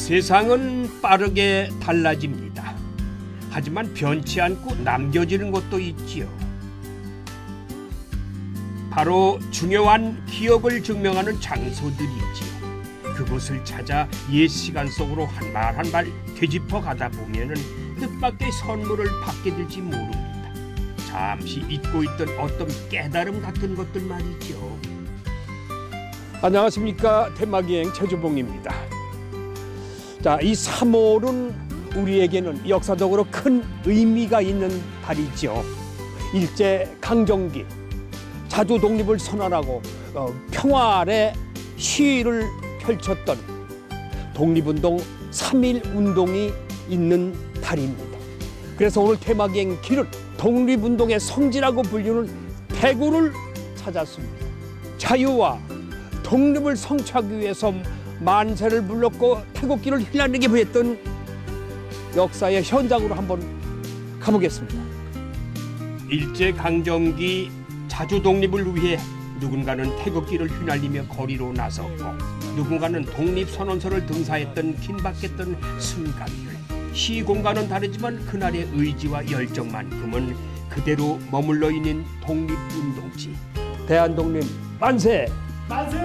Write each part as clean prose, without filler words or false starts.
세상은 빠르게 달라집니다. 하지만 변치 않고 남겨지는 것도 있지요. 바로 중요한 기억을 증명하는 장소들이지요. 그곳을 찾아 옛 시간 속으로 한 발 한 발 되짚어 가다 보면은 뜻밖의 선물을 받게 될지 모릅니다. 잠시 잊고 있던 어떤 깨달음 같은 것들 말이죠. 안녕하십니까, 테마기행 최주봉입니다. 자, 이 3월은 우리에게는 역사적으로 큰 의미가 있는 달이죠. 일제 강점기, 자주 독립을 선언하고 평화의 시위를 펼쳤던 독립운동 3.1 운동이 있는 달입니다. 그래서 오늘 테마기행 길은 독립운동의 성지라고 불리는 대구를 찾았습니다. 자유와 독립을 성취하기 위해서 만세를 불렀고 태극기를 휘날리게 했던 역사의 현장으로 한번 가보겠습니다. 일제강점기 자주 독립을 위해 누군가는 태극기를 휘날리며 거리로 나섰고 누군가는 독립선언서를 등사했던 긴박했던 순간들. 시공간은 다르지만 그날의 의지와 열정만큼은 그대로 머물러 있는 독립운동지. 대한독립 만세! 만세!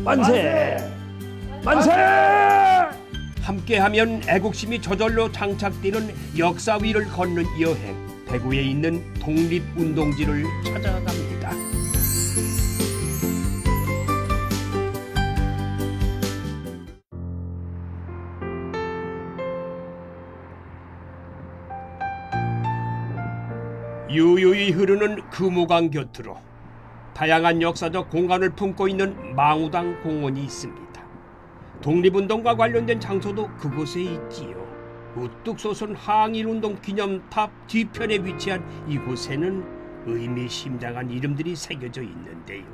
만세! 만세! 함께하면 애국심이 저절로 장착되는 역사 위를 걷는 여행. 대구에 있는 독립운동지를 찾아갑니다. 유유히 흐르는 금호강 곁으로 다양한 역사적 공간을 품고 있는 망우당 공원이 있습니다. 독립운동과 관련된 장소도 그곳에 있지요. 우뚝 솟은 항일운동 기념탑 뒤편에 위치한 이곳에는 의미심장한 이름들이 새겨져 있는데요.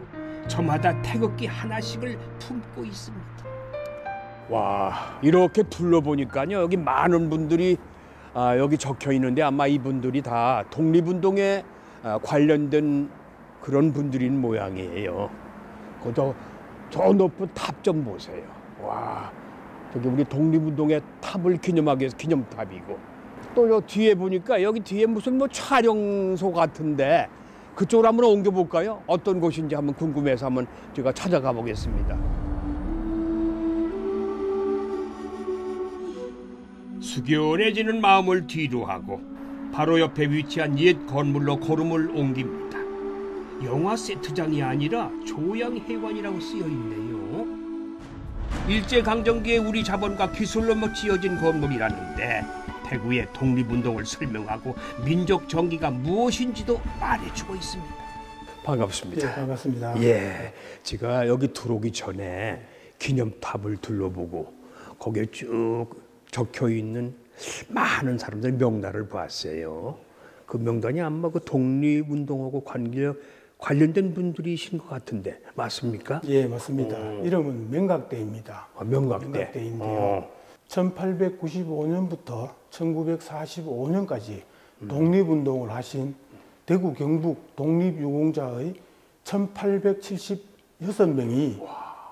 저마다 태극기 하나씩을 품고 있습니다. 와, 이렇게 둘러보니까요, 여기 많은 분들이 여기 적혀 있는데 아마 이분들이 다 독립운동에 관련된 그런 분들인 모양이에요. 저 높은 탑 좀 보세요. 와, 저기 우리 독립운동의 탑을 기념하기 위해서 기념탑이고, 또 저 뒤에 보니까 여기 뒤에 무슨 뭐 촬영소 같은데 그쪽으로 한번 옮겨볼까요? 어떤 곳인지 한번 궁금해서 한번 제가 찾아가 보겠습니다. 숙연해지는 마음을 뒤로 하고 바로 옆에 위치한 옛 건물로 걸음을 옮깁니다. 영화 세트장이 아니라 조양회관이라고 쓰여있네요. 일제강점기에 우리 자본과 기술로 지어진 건물이라는데 대구의 독립운동을 설명하고 민족 정기가 무엇인지도 말해주고 있습니다. 반갑습니다. 예, 반갑습니다. 예, 제가 여기 들어오기 전에 기념탑을 둘러보고 거기에 쭉 적혀 있는 많은 사람들의 명단을 봤어요. 그 명단이 아마 그 독립운동하고 관련된 분들이신 것 같은데 맞습니까? 예, 맞습니다. 이름은 명각대입니다. 명각대. 명각대인데요. 1895년부터 1945년까지 독립운동을 하신 대구 경북 독립유공자의 1876명이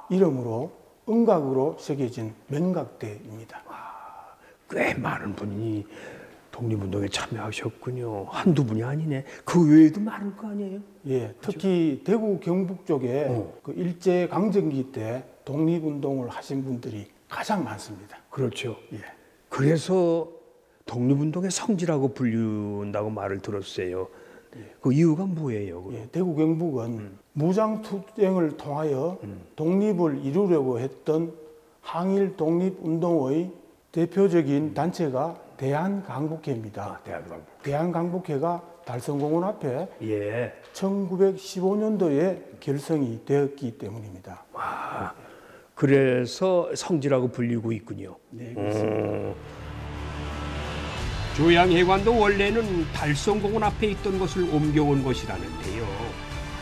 이름으로 은각으로 새겨진 명각대입니다. 꽤 많은 분이 독립운동에 참여하셨군요. 한두 분이 아니네. 그 외에도 많을 거 아니에요? 예, 특히 대구 경북 쪽에 그 일제 강점기 때 독립운동을 하신 분들이 가장 많습니다. 그렇죠. 예. 그래서 독립운동의 성지라고 불린다고 말을 들었어요. 그 이유가 뭐예요? 예, 대구 경북은 무장투쟁을 통하여 독립을 이루려고 했던 항일 독립운동의 대표적인 단체가 대한강북회입니다. 대한강북회가 달성공원 앞에 1915년도에 결성이 되었기 때문입니다. 와, 그래서 성지라고 불리고 있군요. 네, 그렇습니다. 조양회관도 원래는 달성공원 앞에 있던 것을 옮겨온 것이라는데요.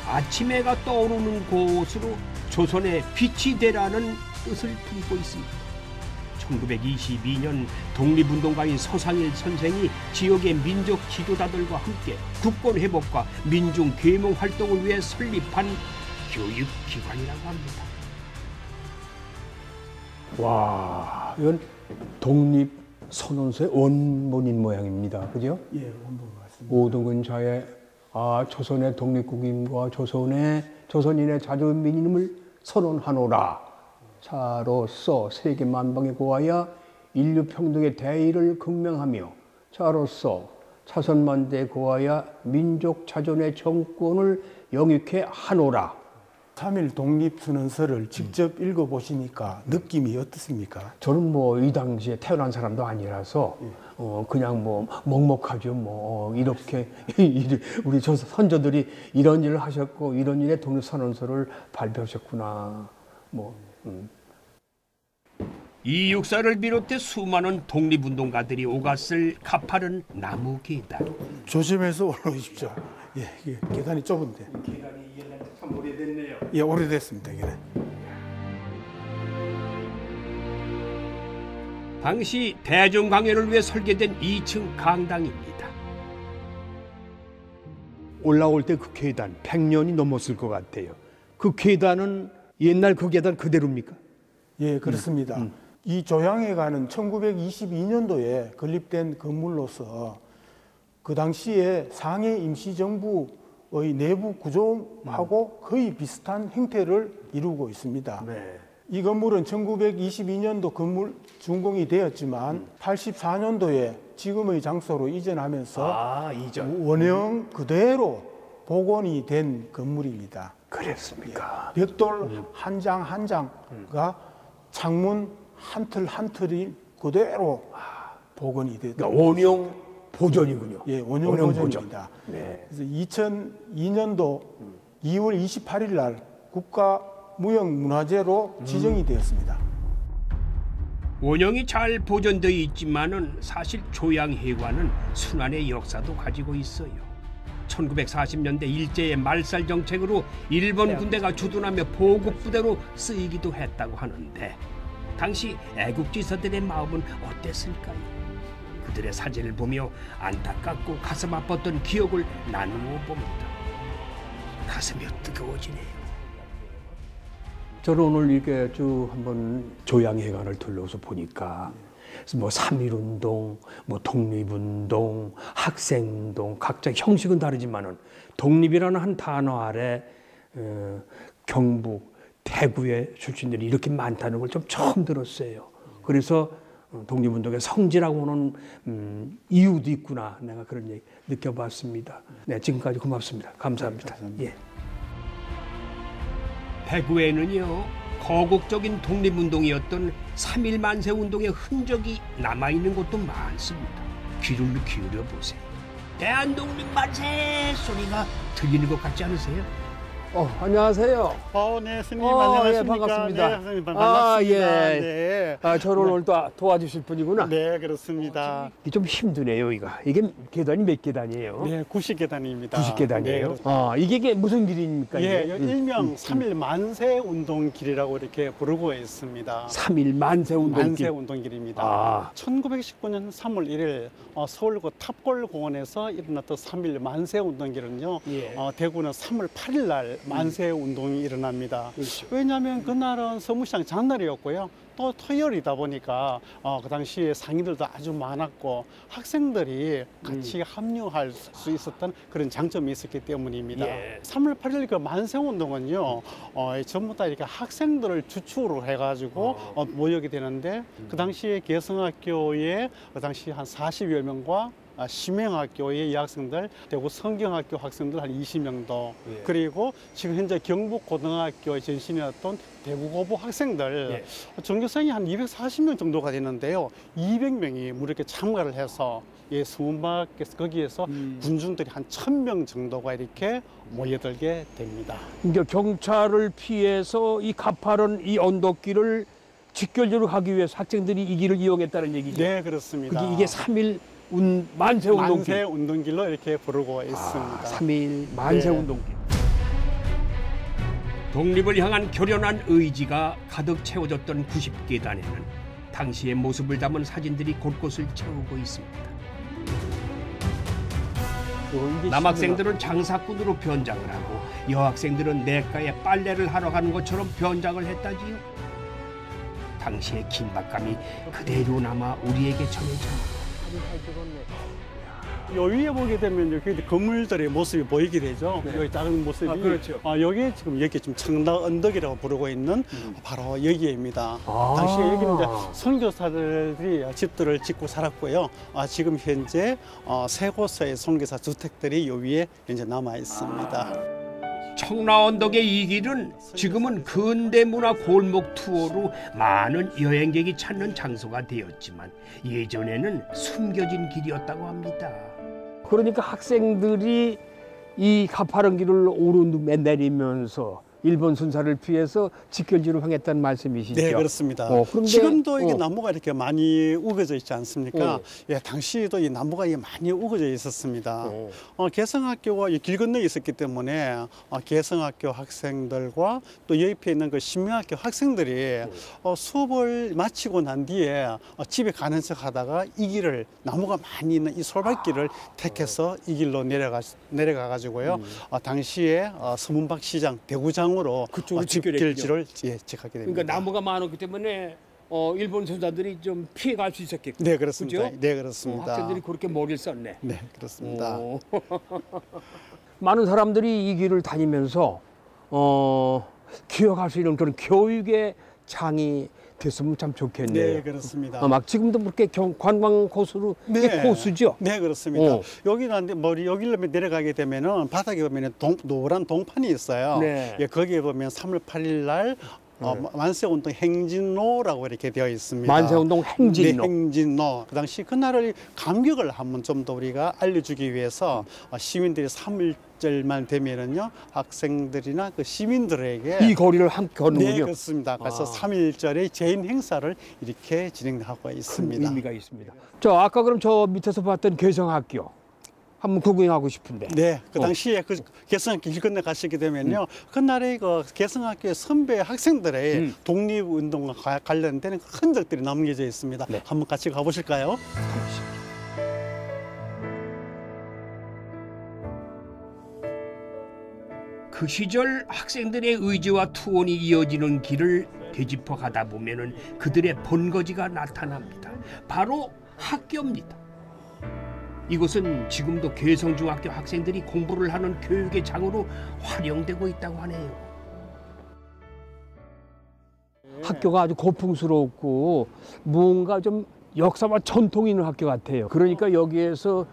아침 해가 떠오르는 곳으로 조선의 빛이 되라는 뜻을 품고 있습니다. 1922년 독립운동가인 서상일 선생이 지역의 민족 지도자들과 함께 국권 회복과 민중 계몽 활동을 위해 설립한 교육기관이라고 합니다. 와, 이건 독립선언서의 원본인 모양입니다. 그죠? 예, 원본 맞습니다. 오동근자의 조선의 독립국임과 조선인의 자주민임을 선언하노라. 자로서 세계 만방에 고하여 인류 평등의 대의를 극명하며 자로서 차선만대에 고하여 민족 자존의 정권을 영육해 하노라. 3.1 독립선언서를 직접 읽어보시니까 느낌이 어떻습니까? 저는 뭐 이 당시에 태어난 사람도 아니라서 그냥 뭐 먹먹하죠. 이렇게 우리 선조들이 이런 일을 하셨고 이런 일에 독립선언서를 발표하셨구나. 이 육사를 비롯해 수많은 독립운동가들이 오갔을 가파른 나무 계단. 조심해서 올라오십시오. 예, 이게 계단이 좁은데. 계단이 참 오래됐네요. 예, 오래됐습니다. 계단. 당시 대중강연을 위해 설계된 2층 강당입니다. 올라올 때 그 계단 100년이 넘었을 것 같아요. 그 계단은 옛날 그 계단 그대로입니까? 예, 그렇습니다. 이 조양회관은 1922년도에 건립된 건물로서 그 당시에 상해 임시정부의 내부 구조하고 거의 비슷한 형태를 이루고 있습니다. 네. 이 건물은 1922년도 건물 준공이 되었지만 84년도에 지금의 장소로 이전하면서 원형 그대로 복원이 된 건물입니다. 그랬습니까? 벽돌 한 장 한 장과 창문 한 틀 한 틀이 그대로 복원이 됐다. 그러니까 원형 보존이군요. 예, 원형 보존입니다. 네. 그래서 2002년도 2월 28일 날 국가무형문화재로 지정이 되었습니다. 원형이 잘 보존되어 있지만은 사실 조양회관은 순환의 역사도 가지고 있어요. 1940년대 일제의 말살 정책으로 일본 군대가 주둔하며 보급부대로 쓰이기도 했다고 하는데 당시 애국지사들의 마음은 어땠을까요? 그들의 사진을 보며 안타깝고 가슴 아팠던 기억을 나누어 봅니다. 가슴이 뜨거워지네요. 저는 오늘 이렇게 쭉 한번 조양회관을 둘러서 보니까 뭐 3.1운동, 뭐 독립운동, 학생운동 각자 형식은 다르지만은 독립이라는 한 단어 아래 경북, 대구의 출신들이 이렇게 많다는 걸 좀 처음 들었어요. 그래서 독립운동의 성지라고 하는 이유도 있구나. 내가 그런 얘기 느껴봤습니다. 네, 지금까지 고맙습니다. 감사합니다. 예. 대구에는요 거국적인 독립운동이었던 3.1 만세운동의 흔적이 남아있는 곳도 많습니다. 귀를 기울여 보세요. 대한독립 만세 소리가 들리는 것 같지 않으세요? 안녕하세요. 네, 스님 안녕하십니까? 예, 반갑습니다. 네, 선생님 반갑습니다. 예. 네. 저를 오늘 또 도와주실 분이구나. 네, 그렇습니다. 이게 좀 힘드네요, 이게 계단이 몇 계단이에요? 네, 90계단입니다. 90계단이에요? 네, 이게 무슨 길입니까? 예, 이게? 일명 3.1 만세 운동길이라고 이렇게 부르고 있습니다. 3.1 만세 운동길. 만세 운동길입니다. 1919년 3월 1일 서울구 탑골공원에서 일어났던 3.1 만세 운동길은요. 예. 대구는 3월 8일 날 만세 운동이 일어납니다. 그렇죠. 왜냐하면 그날은 서무시장 장날이었고요. 또 토요일이다 보니까 그 당시에 상인들도 아주 많았고 학생들이 같이 합류할 수 있었던 그런 장점이 있었기 때문입니다. 예. 3월 8일 그 만세운동은요, 전부 다 이렇게 학생들을 주축으로 해가지고 모이게 되는데 그 당시에 개성학교에 그 당시 한 40여 명과 심행학교의 여학생들, 대구 성경학교 학생들 한 20명도, 예. 그리고 지금 현재 경북고등학교의 전신이었던 대구고부 학생들, 전교생이 한 240명 정도가 되는데요. 200명이 무려 이렇게 참가를 해서 수문밖에서 거기에서 군중들이 한 1000명 정도가 이렇게 모여들게 됩니다. 그러니까 경찰을 피해서 이 가파른 이 언덕길을 직결적으로 가기 위해서 학생들이 이 길을 이용했다는 얘기죠. 네, 그렇습니다. 이게 3.1 만세 운동길. 만세 운동길로 이렇게 부르고 있습니다. 3.1 만세 네. 운동길. 독립을 향한 결연한 의지가 가득 채워졌던 90계단에는 당시의 모습을 담은 사진들이 곳곳을 채우고 있습니다. 남학생들은 장사꾼으로 변장을 하고 여학생들은 내과에 빨래를 하러 가는 것처럼 변장을 했다지요. 당시의 긴박감이 그대로 남아 우리에게 전해져 요 위에 보게 되면 여기 건물들의 모습이 보이게 되죠. 여기 작은 모습이. 그렇죠. 여기 지금 여기 지금 청락 언덕이라고 부르고 있는 바로 여기입니다. 당시에 여기는 이제 선교사들이 집들을 짓고 살았고요. 지금 현재 세 곳의 선교사 주택들이 요 위에 이제 남아 있습니다. 청라언덕의 이 길은 지금은 근대문화 골목 투어로 많은 여행객이 찾는 장소가 되었지만 예전에는 숨겨진 길이었다고 합니다. 그러니까 학생들이 이 가파른 길을 오르내리면서 일본 순사를 피해서 직결지로 향했다는 말씀이시죠? 네, 그렇습니다. 그런데, 지금도 이게 나무가 이렇게 많이 우거져 있지 않습니까? 예, 당시에도 이 나무가 이게 많이 우거져 있었습니다. 개성학교가 이 길 건너에 있었기 때문에 개성학교 학생들과 또 옆에 있는 그 신명학교 학생들이 수업을 마치고 난 뒤에 집에 가는 척 하다가 이 길을 나무가 많이 있는 이 솔밭길을 택해서 이 길로 내려가 가지고요. 당시에 서문박 시장 대구장 으로 그쪽으로 직결지를 지하게 됩니다. 그러니까 나무가 많았기 때문에 일본 선사들이 좀 피해갈 수 있었겠군요. 네, 그렇습니다. 그죠? 네, 그렇습니다. 학생들이 그렇게 머리를 썼네. 네, 그렇습니다. 많은 사람들이 이 길을 다니면서 기억할 수 있는 그런 교육의 장이 됐으면 참 좋겠네요. 네, 그렇습니다. 막 지금도 그렇게 관광 코스로 이게 코스죠? 네, 그렇습니다. 여기는 여기로 내려가게 되면은 바닥에 보면은 노란 동판이 있어요. 네. 예, 거기에 보면 3월 8일 날 만세운동 행진로라고 이렇게 되어 있습니다. 만세운동 행진로. 네, 행진로. 그 당시 그날의 감격을 한번 좀 더 우리가 알려주기 위해서 시민들이 3일절만 되면은요 학생들이나 그 시민들에게 이 거리를 함께 걷는군요. 네, 그렇습니다. 그래서 3일절의 제인 행사를 이렇게 진행하고 있습니다. 큰 의미가 있습니다. 아까 그럼 저 밑에서 봤던 개성학교 한번 구경하고 싶은데. 네, 그 당시에 그 개성학교 길 건너 가시게 되면요, 그날의 그 개성학교의 선배 학생들의 독립운동과 관련된 흔적들이 남겨져 있습니다. 네. 한번 같이 가보실까요? 그 시절 학생들의 의지와 투혼이 이어지는 길을 되짚어 가다 보면은 그들의 본거지가 나타납니다. 바로 학교입니다. 이곳은 지금도 개성중학교 학생들이 공부를 하는 교육의 장으로 활용되고 있다고 하네요. 학교가 아주 고풍스럽고 뭔가 좀 역사와 전통이 있는 학교 같아요. 그러니까 여기에서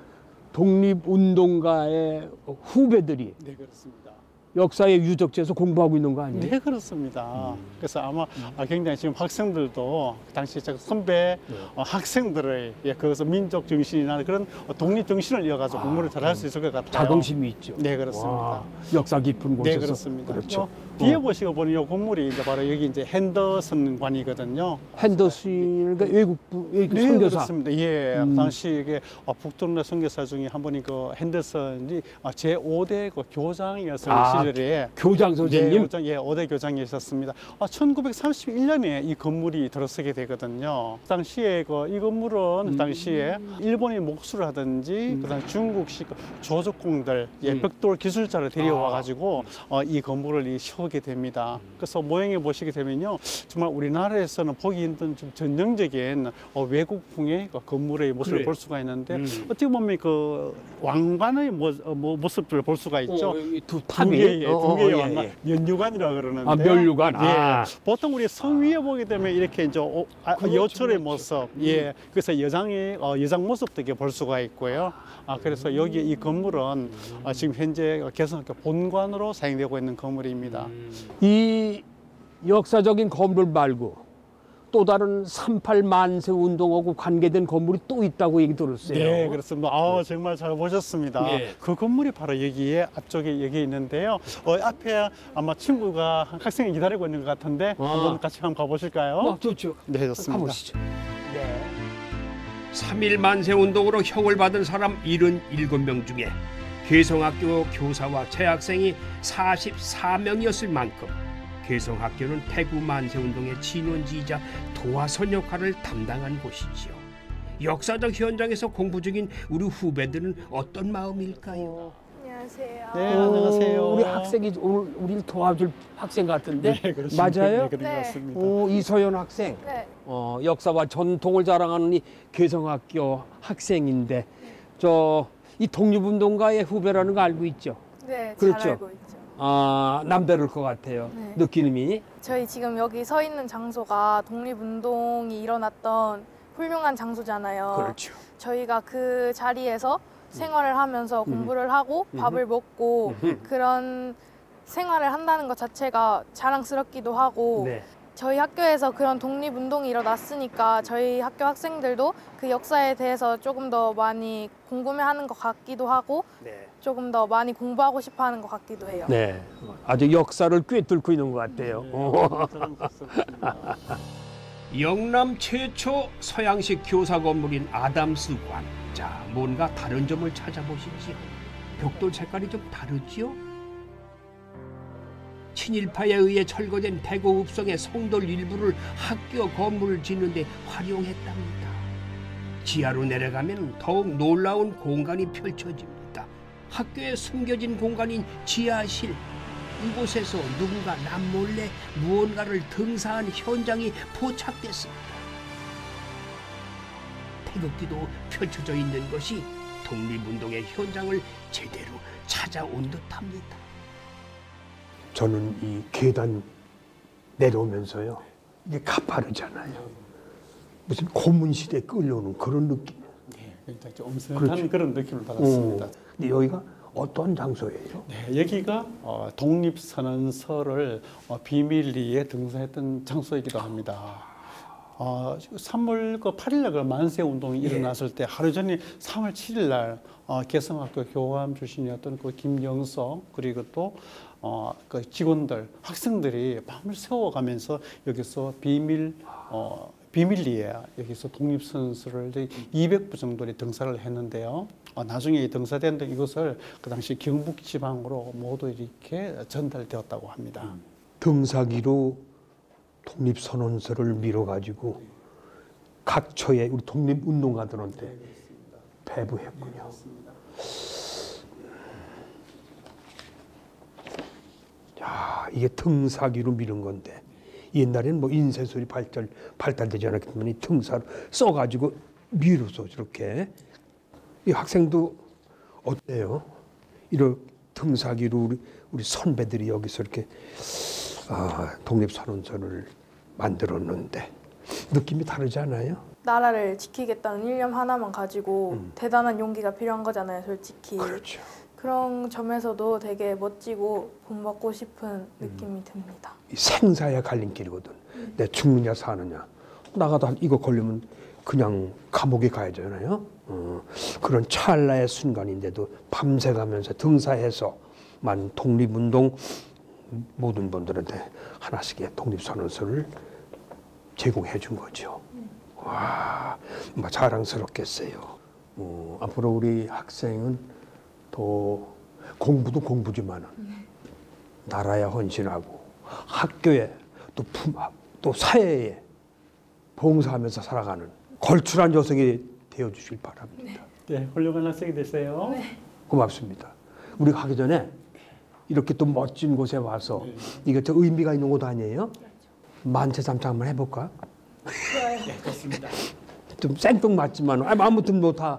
독립운동가의 후배들이 네, 그렇습니다. 역사의 유적지에서 공부하고 있는 거 아니에요? 네, 그렇습니다. 그래서 아마 굉장히 지금 학생들도 당시 선배 학생들의 거기서 민족 정신이나 그런 독립 정신을 이어가지고 공부를 잘할 수 있을 것 같아요. 자긍심이 있죠. 네, 그렇습니다. 와, 역사 깊은 곳에서. 네, 그렇습니다. 그렇죠. 뒤에 보시고 보는 이 건물이 이제 바로 여기 이제 핸더슨관이거든요. 핸더슨 그러니까 외국 네, 선교사. 그렇습니다. 예, 당시 이게 북동네 선교사 중에 한 분이 그 핸더슨이 제5대 그 교장이었을 시절에 교장 선생님. 네, 5대 교장이셨습니다. 1931년에 이 건물이 들어서게 되거든요. 당시에 이 건물은 당시에 일본의 목수를 하든지 그다음 중국식 조적공들, 벽돌 기술자를 데려와 가지고 이 건물을 세우게 됩니다. 그래서 모형에 보시게 되면요, 정말 우리나라에서는 보기 힘든 좀 전형적인 외국풍의 건물의 모습을 볼 수가 있는데 어떻게 보면 그 왕관의 모습을 볼 수가 있죠. 두 탑이. 두 개의 왕관, 면류관이라고 그러는데. 면류관. 보통 우리 성 위에 보게 되면 이렇게 이제 여철의 모습, 그래서 여장 모습도 이렇게 볼 수가 있고요. 그래서 여기 이 건물은 지금 현재 개성학교 본관으로 사용되고 있는 건물입니다. 이 역사적인 건물 말고 또 다른 38 만세 운동하고 관계된 건물이 또 있다고 얘기 들었어요. 네, 그렇습니다. 정말 잘 보셨습니다. 그 건물이 바로 여기에 앞쪽에 여기 있는데요. 앞에 아마 친구가 학생이 기다리고 있는 것 같은데 한번 같이 한번 가보실까요? 좋죠. 네, 좋습니다. 가보시죠. 네. 3.1 만세 운동으로 형을 받은 사람 77명 중에 개성학교 교사와 재학생이 44명이었을 만큼 개성학교는 태구 만세운동의 진원지이자 도화선 역할을 담당한 곳이지요. 역사적 현장에서 공부 중인 우리 후배들은 어떤 마음일까요? 안녕하세요. 네, 안녕하세요. 우리 학생이 오늘 우리를 도와줄 학생 같은데 네, 그렇습니다. 맞아요? 네, 그런 것 네. 같습니다. 이서연 학생. 네. 역사와 전통을 자랑하는 이 개성학교 학생인데 이 독립운동가의 후배라는 거 알고 있죠? 네, 그렇죠. 잘 알고 있죠. 남다를 것 같아요. 네. 느낌이. 저희 지금 여기 서 있는 장소가 독립운동이 일어났던 훌륭한 장소잖아요. 그렇죠. 저희가 그 자리에서 생활을 하면서 공부를 하고 밥을 먹고 그런 생활을 한다는 것 자체가 자랑스럽기도 하고 네. 저희 학교에서 그런 독립운동이 일어났으니까 저희 학교 학생들도 그 역사에 대해서 조금 더 많이 궁금해하는 것 같기도 하고 네. 조금 더 많이 공부하고 싶어하는 것 같기도 해요. 네. 아주 역사를 꿰뚫고 있는 것 같아요. 영남 최초 서양식 교사 건물인 아담스관. 자, 뭔가 다른 점을 찾아보시지요. 벽돌 색깔이 좀 다르지요? 친일파에 의해 철거된 대구 읍성의 성돌 일부를 학교 건물을 짓는 데 활용했답니다. 지하로 내려가면 더욱 놀라운 공간이 펼쳐집니다. 학교에 숨겨진 공간인 지하실. 이곳에서 누군가 남몰래 무언가를 등사한 현장이 포착됐습니다. 태극기도 펼쳐져 있는 것이 독립운동의 현장을 제대로 찾아온 듯합니다. 저는 이 계단 내려오면서요. 이게 가파르잖아요. 무슨 고문시대에 끌려오는 그런 느낌. 네, 굉장히 좀 엄선한 그렇죠. 그런 느낌을 받았습니다. 근데 여기가 어떤 장소예요? 네, 여기가 독립선언서를 비밀리에 등사했던 장소이기도 합니다. 3월 8일 날 만세 운동이 일어났을 때 하루 전에 3월 7일 날 개성학교 교감 출신이었던 그 김영석 그리고 또 그 직원들 학생들이 밤을 새워가면서 여기서 비밀리에 여기서 독립선언서를 200부 정도의 등사를 했는데요. 나중에 등사된 이것을 그 당시 경북 지방으로 모두 이렇게 전달되었다고 합니다. 등사기로 독립선언서를 밀어가지고 각처에 우리 독립운동가들한테 배부했군요. 야, 이게 등사기로 밀은 건데 옛날에는 뭐 인쇄술이 발달되지 않았기 때문에 등사로 써가지고 밀어서 저렇게 이 학생도 어때요? 이런 등사기로 우리 선배들이 여기서 이렇게 독립선언서를 만들었는데 느낌이 다르지 않아요? 나라를 지키겠다는 일념 하나만 가지고 대단한 용기가 필요한 거잖아요, 솔직히. 그렇죠. 그런 점에서도 되게 멋지고 본받고 싶은 느낌이 듭니다. 이 생사의 갈림길이거든. 내 죽느냐 사느냐. 나가다 이거 걸리면 그냥 감옥에 가야 되잖아요. 그런 찰나의 순간인데도 밤새 가면서 등사해서만 독립운동 모든 분들한테 하나씩의 독립선언서를 제공해 준 거죠. 와, 자랑스럽겠어요. 앞으로 우리 학생은 더 공부도 공부지만 나라에 헌신하고 학교에 또 사회에 봉사하면서 살아가는 걸출한 여성이 되어주길 바랍니다. 네, 훌륭한 학생이 되세요. 네. 고맙습니다. 우리 가기 전에 이렇게 또 멋진 곳에 와서 이게 저 의미가 있는 곳 아니에요? 만세삼창 한번 해볼까? 네, 좋습니다. 좀 생뚱맞지만 아무튼 뭐 다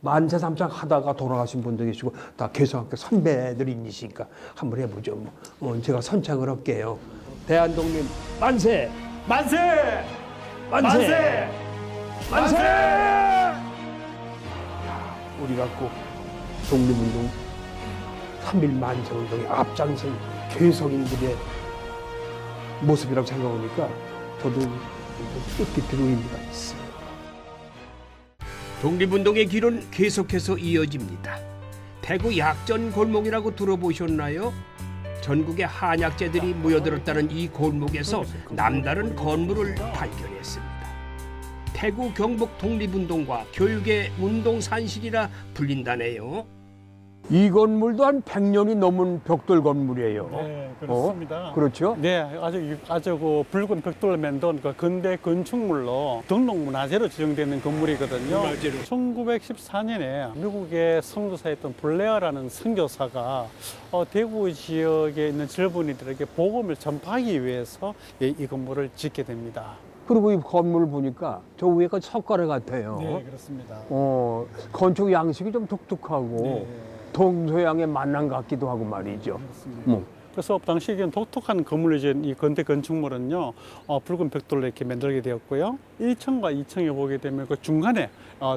만세삼창 하다가 돌아가신 분도 계시고 다 개성학교 선배들이시니까 한번 해보죠. 제가 선창을 할게요. 대한독립 만세! 만세! 만세! 만세! 우리가 꼭 독립운동 3.1 만세운동의 앞장선 개성인들의 모습이라고 생각하니까 저도 뜻깊은 의미가 있어요. 독립운동의 길은 계속해서 이어집니다. 대구 약전 골목이라고 들어보셨나요? 전국의 한약재들이 모여들었다는 이 골목에서 남다른 건물을 발견했습니다. 대구 경북 독립운동과 교육의 운동산실이라 불린다네요. 이 건물도 한 100년이 넘은 벽돌 건물이에요. 네, 그렇습니다. 그렇죠? 네, 아주 그 붉은 벽돌로 만든 그 근대 건축물로 등록문화재로 지정되는 건물이거든요. 문화재로. 1914년에 미국의 선교사였던 블레어라는 선교사가 대구 지역에 있는 젊은이들에게 복음을 전파하기 위해서 이 건물을 짓게 됩니다. 그리고 이 건물 보니까 저 위에가 석가래 같아요. 네, 그렇습니다. 건축 양식이 좀 독특하고 네. 동서양의 만남 같기도 하고 말이죠. 그렇습니다. 그래서 당시에 독특한 건물이죠. 이 근대 건축물은요, 붉은 벽돌로 이렇게 만들게 되었고요. 1층과 2층에 보게 되면 그 중간에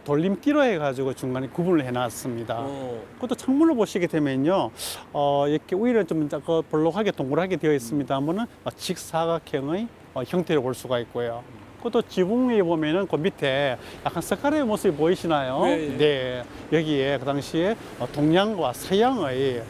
돌림띠로 해가지고 중간에 구분을 해놨습니다. 그것도 창문을 보시게 되면요, 이렇게 위를 좀 볼록하게 동그랗게 되어 있습니다만은 직사각형의 형태를 볼 수가 있고요. 그것도 지붕 위에 보면은 그 밑에 약간 석가래의 모습이 보이시나요? 네. 여기에 그 당시에 동양과 서양의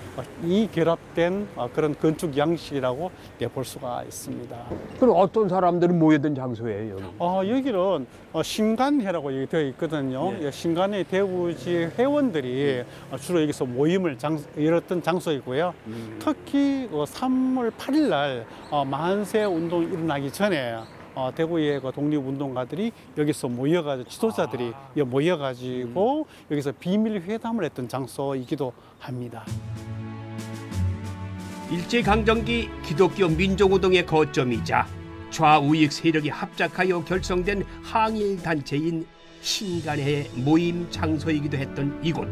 이 결합된 그런 건축 양식이라고 볼 수가 있습니다. 그럼 어떤 사람들이 모여든 장소예요, 여기? 여기는 신간회라고 여기 되어 있거든요. 신간회 대구지 회원들이 주로 여기서 모임을 열었던 장소이고요. 특히 3월 8일 날 만세 운동이 일어나기 전에 대구의 그 독립운동가들이 여기서 모여가지고 지도자들이 모여가지고 여기서 비밀 회담을 했던 장소이기도 합니다. 일제강점기 기독교 민족운동의 거점이자 좌우익 세력이 합작하여 결성된 항일 단체인 신간의 모임 장소이기도 했던 이곳.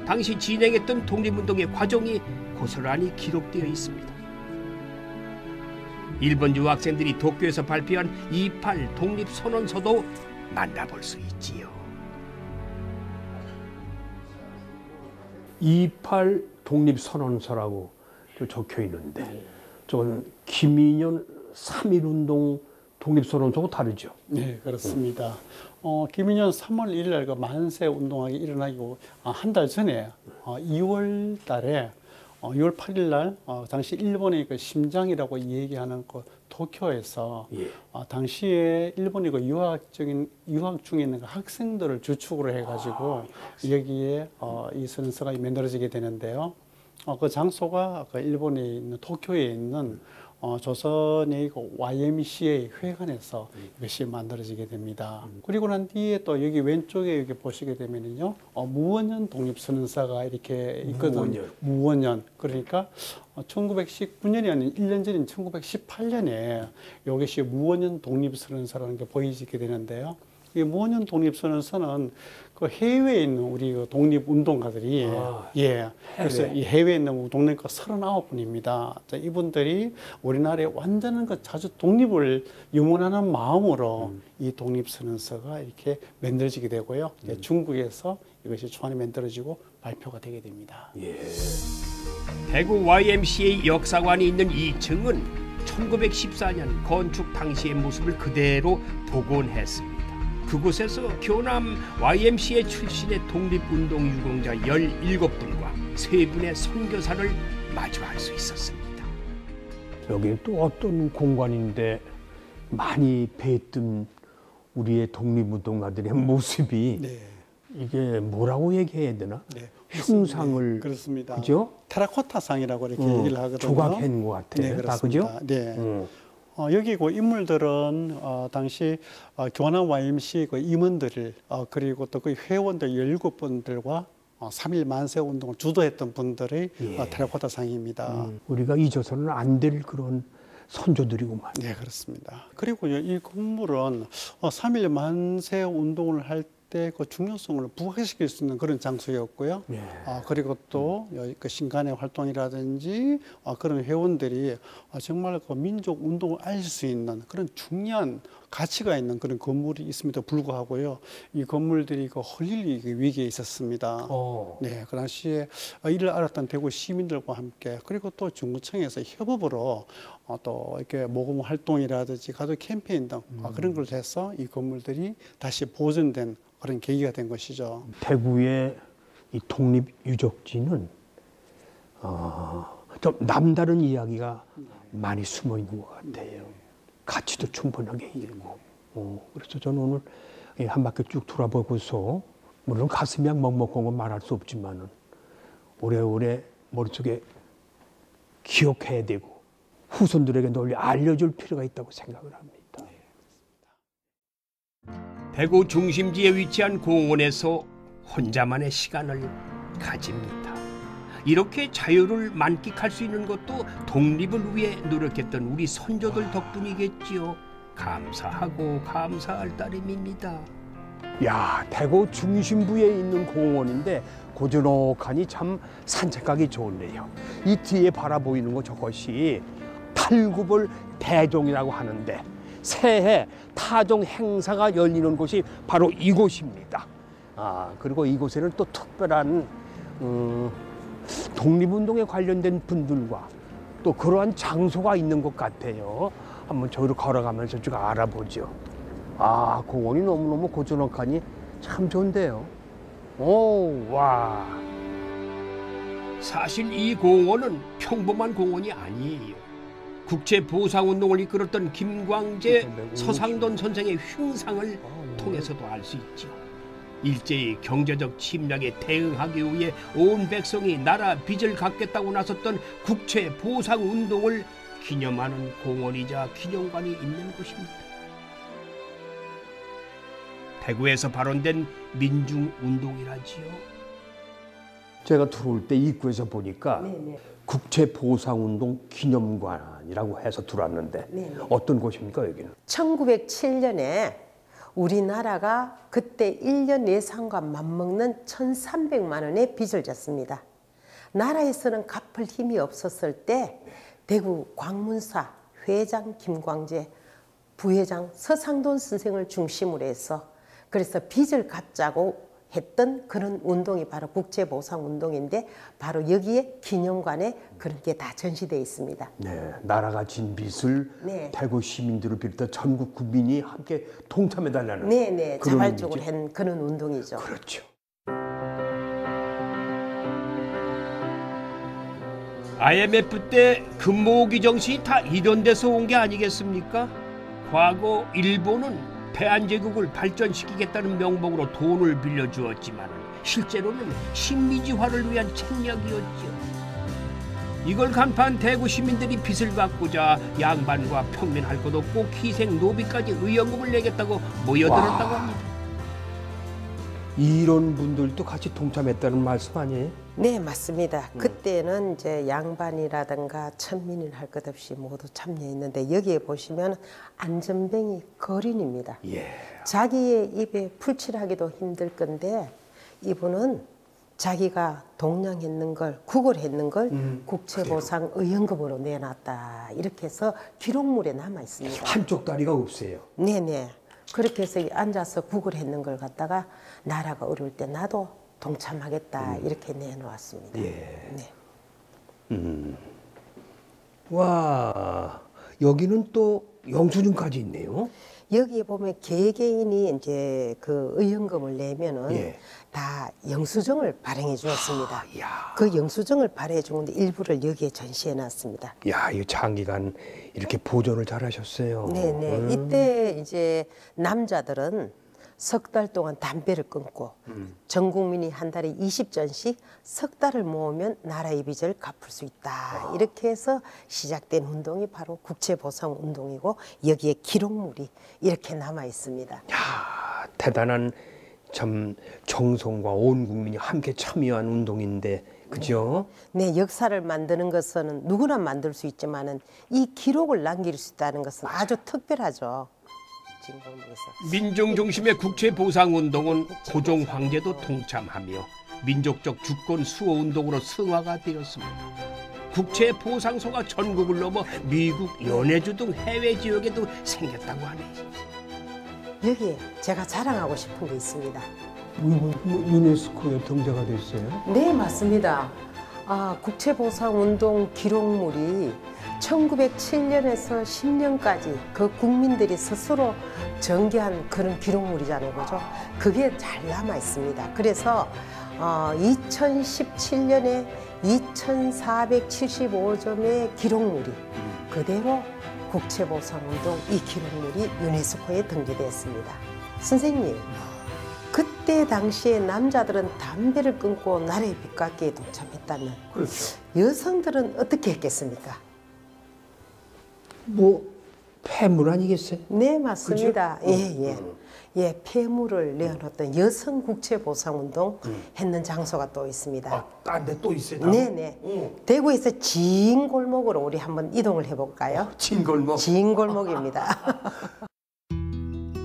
당시 진행했던 독립운동의 과정이 고스란히 기록되어 있습니다. 일본 유학생들이 도쿄에서 발표한 28 독립선언서도 만나볼 수 있지요. 28 독립선언서라고 적혀 있는데 저건 김인현 3.1운동 독립선언서하고 다르죠? 네, 그렇습니다. 김인현 3월 1일 날 그 만세 운동이 일어나기 한 달 전에 2월 달에 6월 8일 날 당시 일본의 그 심장이라고 얘기하는 그 도쿄에서 당시에 일본이 그 유학 중에 있는 그 학생들을 주축으로 해가지고 여기에 이 선서가 만들어지게 되는데요. 그 장소가 그 일본에 있는 도쿄에 있는 조선의 그 YMCA 회관에서 이것이 만들어지게 됩니다. 그리고 난 뒤에 또 여기 왼쪽에 이렇게 보시게 되면요, 무원년 독립선언서가 이렇게 있거든요. 무원년. 그러니까 1919년이 아닌 1년 전인 1918년에 이것이 무원년 독립선언서라는 게 보이게 되는데요. 이 무원년 독립선언서는 그 해외에 있는 우리 그 독립운동가들이 그래서 이 해외에 있는 독립가 39분입니다. 이분들이 우리나라에 완전한 그 자주 독립을 염원하는 마음으로 이 독립선언서가 이렇게 만들어지게 되고요. 중국에서 이것이 초안이 만들어지고 발표가 되게 됩니다. 대구 YMCA 역사관이 있는 2층은 1914년 건축 당시의 모습을 그대로 복원했습니다. 그곳에서 교남 YMCA 출신의 독립운동 유공자 17분과 3분의 선교사를 마주할 수 있었습니다. 여기 또 어떤 공간인데 많이 뵀던 우리의 독립운동가들의 모습이 이게 뭐라고 얘기해야 되나? 흉상을 그렇습니다. 그죠? 테라코타상이라고 이렇게 얘기를 하거든요. 조각한 것 같아요. 네, 그렇습니다. 다 그죠? 네. 여기 그 인물들은 당시 교남 YMC 그 임원들 그리고 또 그 회원들 17분들과 3.1 만세 운동을 주도했던 분들의 테라코타상입니다. 우리가 잊어서는 안 될 그런 선조들이구만. 네, 그렇습니다. 그리고 이 건물은 3.1 만세 운동을 할 때 그 중요성을 부각시킬 수 있는 그런 장소였고요. 그리고 또 그 신간의 활동이라든지 그런 회원들이 정말 그 민족 운동을 알릴 수 있는 그런 중요한 가치가 있는 그런 건물이 있음에도 불구하고요. 이 건물들이 그 헐릴 위기에 있었습니다. 네, 그 당시에 이를 알았던 대구 시민들과 함께 그리고 또 중구청에서 협업으로 또 이렇게 모금 활동이라든지 가족 캠페인 등 그런 걸 해서 이 건물들이 다시 보존된 그런 계기가 된 것이죠. 대구의 이 독립유적지는 좀 남다른 이야기가 많이 숨어 있는 것 같아요. 가치도 충분하게 있고. 그래서 저는 오늘 한 바퀴 쭉 돌아보고서 물론 가슴이 먹먹한 건 말할 수 없지만은 오래오래 머릿속에 기억해야 되고 후손들에게 널리 알려줄 필요가 있다고 생각을 합니다. 대구 중심지에 위치한 공원에서 혼자만의 시간을 가집니다. 이렇게 자유를 만끽할 수 있는 것도 독립을 위해 노력했던 우리 선조들 덕분이겠지요. 감사하고 감사할 따름입니다. 야, 대구 중심부에 있는 공원인데 고즈넉하니 참 산책하기 좋네요. 이 뒤에 바라보이는 거 저것이 탈구볼 대종이라고 하는데 새해 타종 행사가 열리는 곳이 바로 이곳입니다. 그리고 이곳에는 또 특별한 독립운동에 관련된 분들과 또 그러한 장소가 있는 것 같아요. 한번 저기로 걸어가면서 쭉 알아보죠. 공원이 너무너무 고즈넉하니 참 좋은데요. 와. 사실 이 공원은 평범한 공원이 아니에요. 국제보상운동을 이끌었던 김광재, 서상돈 선생의 흉상을 통해서도 알 수 있죠. 일제의 경제적 침략에 대응하기 위해 온 백성이 나라 빚을 갚겠다고 나섰던 국제보상운동을 기념하는 공원이자 기념관이 있는 곳입니다. 대구에서 발원된 민중운동이라지요. 제가 들어올 때 입구에서 보니까 국제보상운동 기념관이라고 해서 들어왔는데 어떤 곳입니까, 여기는? 1907년에 우리나라가 그때 1년 예산과 맞먹는 1,300만 원의 빚을 졌습니다. 나라에서는 갚을 힘이 없었을 때 대구 광문사 회장 김광재, 부회장 서상돈 선생을 중심으로 해서 그래서 빚을 갚자고 했던 그런 운동이 바로 국제보상운동인데 바로 여기에 기념관에 그런 게 다 전시되어 있습니다. 네, 나라가 진 빚을 대구 시민들을 비롯해 전국 국민이 함께 동참해달라는 자발적으로 한 그런 운동이죠. 그렇죠. IMF 때 금모으기 정신이 다 이런 데서 온 게 아니겠습니까? 과거 일본은 대한제국을 발전시키겠다는 명목으로 돈을 빌려주었지만 실제로는 식민지화를 위한 책략이었죠. 이걸 간파한 대구 시민들이 빚을 갚고자 양반과 평민할 것 없고 희생 노비까지 의연금을 내겠다고 모여들었다고 합니다. 이런 분들도 같이 동참했다는 말씀 아니에요? 네, 맞습니다. 그때는 이제 양반이라든가 천민을 할 것 없이 모두 참여했는데 여기에 보시면 안전뱅이 거린입니다. 자기의 입에 풀칠하기도 힘들 건데 이분은 자기가 동량했는 걸, 구걸했는 걸 국채보상 의연금으로 내놨다. 이렇게 해서 기록물에 남아 있습니다. 한쪽 다리가 없어요. 네네. 그렇게 해서 앉아서 구걸했는 걸 갖다가 나라가 어려울 때 나도 동참하겠다 이렇게 내놓았습니다. 와, 여기는 또 영수증까지 있네요. 여기에 보면 개개인이 이제 그 의연금을 내면은 다 영수증을 발행해 주었습니다. 그 영수증을 발행해 주는데 일부를 여기에 전시해 놨습니다. 야, 이 장기간 이렇게 보존을 잘 하셨어요. 네네. 이때 이제 남자들은 석 달 동안 담배를 끊고 전 국민이 한 달에 20전씩 석 달을 모으면 나라의 빚을 갚을 수 있다. 이렇게 해서 시작된 운동이 바로 국채보상운동이고 여기에 기록물이 이렇게 남아 있습니다. 야, 대단한 참 정성과 온 국민이 함께 참여한 운동인데 그죠? 네, 역사를 만드는 것은 누구나 만들 수 있지만은 이 기록을 남길 수 있다는 것은 아주 특별하죠. 민중 중심의 국채보상운동은 고종 황제도 동참하며 민족적 주권 수호 운동으로 승화가 되었습니다. 국채보상소가 전국을 넘어 미국, 연해주 등 해외 지역에도 생겼다고 하네요. 여기에 제가 자랑하고 싶은 게 있습니다. 유네스코에 등재가 됐어요? 네, 맞습니다. 국채보상운동 기록물이 1907년에서 10년까지 그 국민들이 스스로 전개한 그런 기록물이잖아요, 그죠? 그게 잘 남아 있습니다. 그래서 2017년에 2,475점의 기록물이 그대로 국채보상운동 이 기록물이 유네스코에 등재됐습니다. 선생님, 그때 그때 당시에 남자들은 담배를 끊고 나라의 빚갚기에 동참했다면 그렇죠. 여성들은 어떻게 했겠습니까? 뭐 폐물 아니겠어요? 네, 맞습니다. 그죠? 예, 폐물을 내어놓던 여성 국채 보상 운동 했는 장소가 또 있습니다. 아, 딴 데 또 있어요? 네네. 대구에서 진 골목으로 우리 한번 이동을 해볼까요? 진골목. 진 골목입니다.